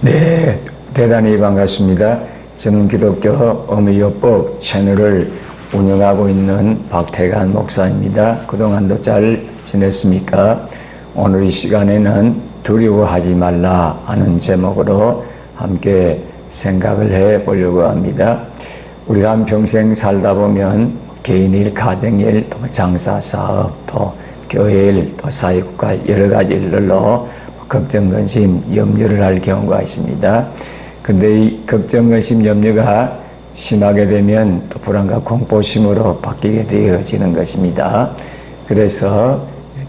네, 대단히 반갑습니다. 저는 기독교 어미요법 채널을 운영하고 있는 박태관 목사입니다. 그동안도 잘 지냈습니까? 오늘 이 시간에는 두려워하지 말라 하는 제목으로 함께 생각을 해 보려고 합니다. 우리가 한평생 살다 보면 개인일, 가정일, 또 장사, 사업, 또 교회일, 또 사회국가 여러 가지 일들로 걱정, 근심, 염려를 할 경우가 있습니다. 근데 이 걱정, 근심, 염려가 심하게 되면 또 불안과 공포심으로 바뀌게 되어지는 것입니다. 그래서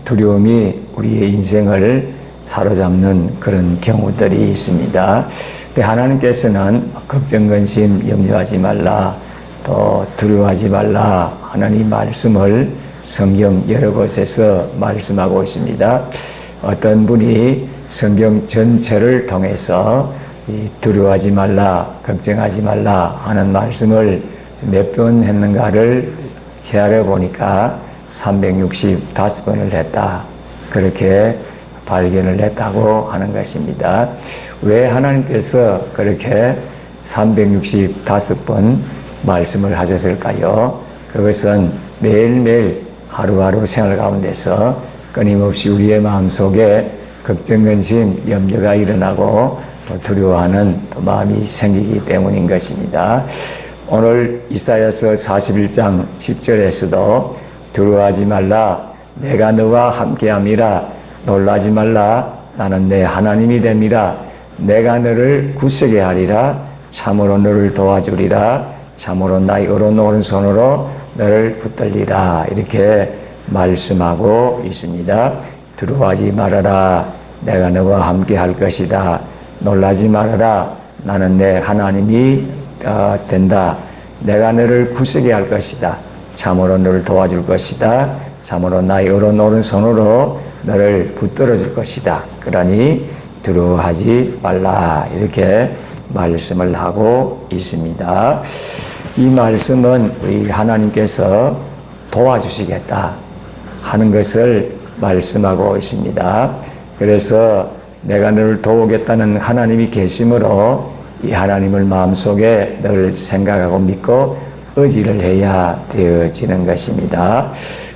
두려움이 우리의 인생을 사로잡는 그런 경우들이 있습니다. 근데 하나님께서는 걱정, 근심, 염려하지 말라, 또 두려워하지 말라 하나님 말씀을 성경 여러 곳에서 말씀하고 있습니다. 어떤 분이 성경 전체를 통해서 두려워하지 말라, 걱정하지 말라 하는 말씀을 몇 번 했는가를 헤아려 보니까 365번을 했다. 그렇게 발견을 했다고 하는 것입니다. 왜 하나님께서 그렇게 365번 말씀을 하셨을까요? 그것은 매일매일 하루하루 생활 가운데서 끊임없이 우리의 마음속에 걱정, 근심, 염려가 일어나고 또 두려워하는 또 마음이 생기기 때문인 것입니다. 오늘 이사야서 41장 10절에서도 두려워하지 말라, 내가 너와 함께함이라, 놀라지 말라, 나는 내 하나님이 됨이라, 내가 너를 굳세게 하리라, 참으로 너를 도와주리라, 참으로 나의 오른손으로 너를 붙들리라, 이렇게 말씀하고 있습니다. 두려워하지 말아라, 내가 너와 함께 할 것이다. 놀라지 말아라, 나는 내 하나님이 된다. 내가 너를 굳세게 할 것이다. 참으로 너를 도와줄 것이다. 참으로 나의 오른손으로 너를 붙들어 줄 것이다. 그러니 두려워하지 말라, 이렇게 말씀을 하고 있습니다. 이 말씀은 우리 하나님께서 도와주시겠다 하는 것을 말씀하고 있습니다. 그래서 내가 너를 도우겠다는 하나님이 계심으로 이 하나님을 마음속에 늘 생각하고 믿고 의지를 해야 되어지는 것입니다.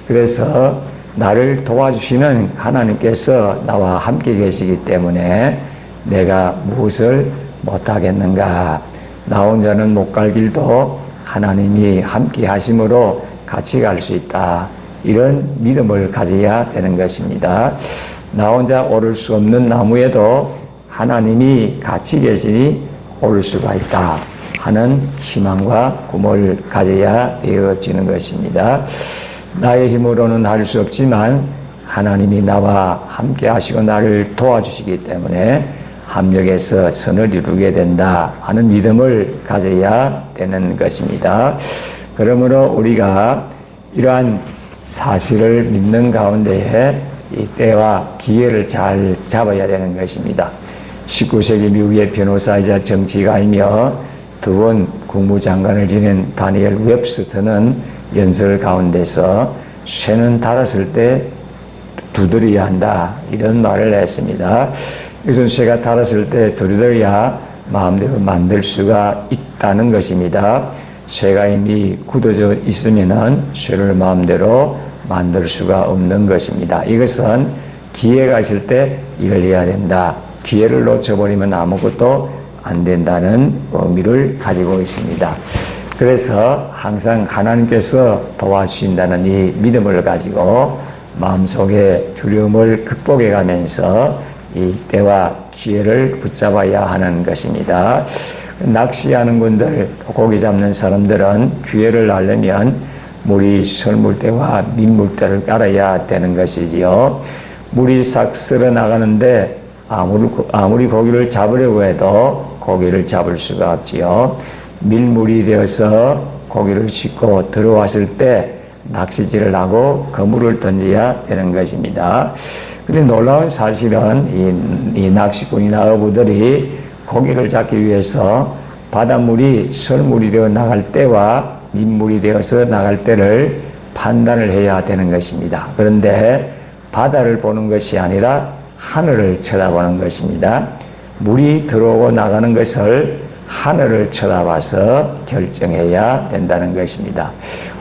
그래서 나를 도와주시는 하나님께서 나와 함께 계시기 때문에 내가 무엇을 못하겠는가? 나 혼자는 못 갈 길도 하나님이 함께 하심으로 같이 갈 수 있다. 이런 믿음을 가져야 되는 것입니다. 나 혼자 오를 수 없는 나무에도 하나님이 같이 계시니 오를 수가 있다 하는 희망과 꿈을 가져야 되어지는 것입니다. 나의 힘으로는 할 수 없지만 하나님이 나와 함께 하시고 나를 도와주시기 때문에 합력해서 선을 이루게 된다 하는 믿음을 가져야 되는 것입니다. 그러므로 우리가 이러한 사실을 믿는 가운데에 이 때와 기회를 잘 잡아야 되는 것입니다. 19세기 미국의 변호사이자 정치가이며 두 번 국무장관을 지낸 다니엘 웹스터는 연설 가운데서 쇠는 닳았을 때 두드려야 한다, 이런 말을 했습니다. 이것은 쇠가 닳았을 때 두드려야 마음대로 만들 수가 있다는 것입니다. 쇠가 이미 굳어져 있으면은 쇠를 마음대로 만들 수가 없는 것입니다. 이것은 기회가 있을 때 이걸 해야 된다. 기회를 놓쳐버리면 아무것도 안 된다는 의미를 가지고 있습니다. 그래서 항상 하나님께서 도와주신다는 이 믿음을 가지고 마음속에 두려움을 극복해 가면서 이 때와 기회를 붙잡아야 하는 것입니다. 낚시하는 분들, 고기 잡는 사람들은 기회를 알려면 물이 설물대와 민물대를 깔아야 되는 것이지요. 물이 싹 쓸어 나가는데 아무리 고기를 잡으려고 해도 고기를 잡을 수가 없지요. 밀물이 되어서 고기를 싣고 들어왔을 때 낚시질을 하고 그물을 던져야 되는 것입니다. 근데 놀라운 사실은 이 낚시꾼이나 어부들이 고기를 잡기 위해서 바닷물이 설물이 되어 나갈 때와 민물이 되어서 나갈 때를 판단을 해야 되는 것입니다. 그런데 바다를 보는 것이 아니라 하늘을 쳐다보는 것입니다. 물이 들어오고 나가는 것을 하늘을 쳐다봐서 결정해야 된다는 것입니다.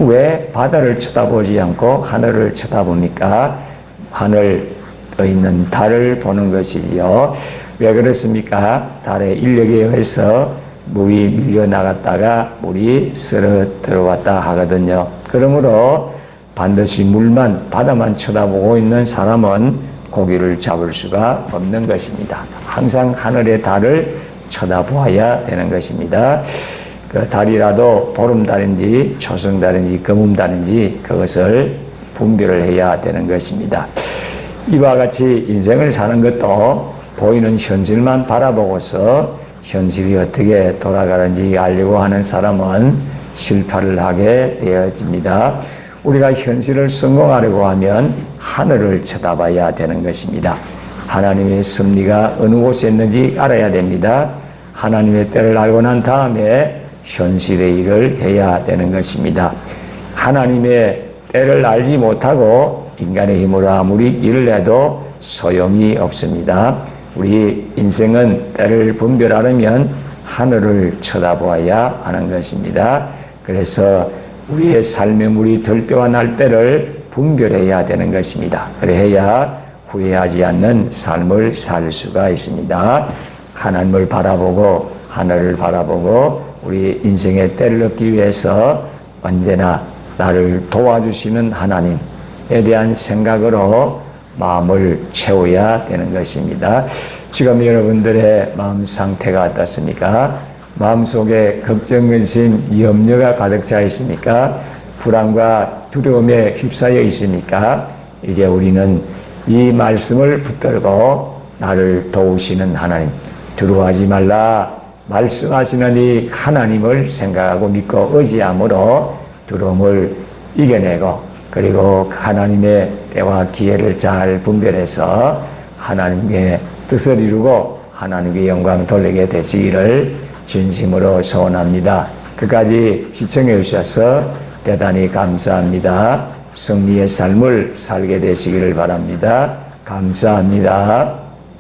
왜 바다를 쳐다보지 않고 하늘을 쳐다보니까 하늘 떠 있는 달을 보는 것이지요. 왜 그렇습니까? 달의 인력에 의해서 물이 밀려나갔다가 물이 쓸어 들어왔다 하거든요. 그러므로 반드시 물만, 바다만 쳐다보고 있는 사람은 고기를 잡을 수가 없는 것입니다. 항상 하늘의 달을 쳐다보아야 되는 것입니다. 그 달이라도 보름달인지 초승달인지 금음달인지 그것을 분별을 해야 되는 것입니다. 이와 같이 인생을 사는 것도 보이는 현실만 바라보고서 현실이 어떻게 돌아가는지 알려고 하는 사람은 실패를 하게 되어집니다. 우리가 현실을 성공하려고 하면 하늘을 쳐다봐야 되는 것입니다. 하나님의 섭리가 어느 곳에 있는지 알아야 됩니다. 하나님의 때를 알고 난 다음에 현실의 일을 해야 되는 것입니다. 하나님의 때를 알지 못하고 인간의 힘으로 아무리 일을 해도 소용이 없습니다. 우리 인생은 때를 분별하려면 하늘을 쳐다보아야 하는 것입니다. 그래서 우리의 삶의 물이 들 때와 날 때를 분별해야 되는 것입니다. 그래야 후회하지 않는 삶을 살 수가 있습니다. 하나님을 바라보고 하늘을 바라보고 우리 인생의 때를 얻기 위해서 언제나 나를 도와주시는 하나님에 대한 생각으로 마음을 채워야 되는 것입니다. 지금 여러분들의 마음 상태가 어떻습니까? 마음속에 걱정, 근심, 염려가 가득 차 있습니까? 불안과 두려움에 휩싸여 있습니까? 이제 우리는 이 말씀을 붙들고 나를 도우시는 하나님, 두려워하지 말라 말씀하시는 이 하나님을 생각하고 믿고 의지함으로 두려움을 이겨내고 그리고 하나님의 때와 기회를 잘 분별해서 하나님의 뜻을 이루고 하나님께 영광 돌리게 되시기를 진심으로 소원합니다. 끝까지 시청해 주셔서 대단히 감사합니다. 승리의 삶을 살게 되시기를 바랍니다. 감사합니다.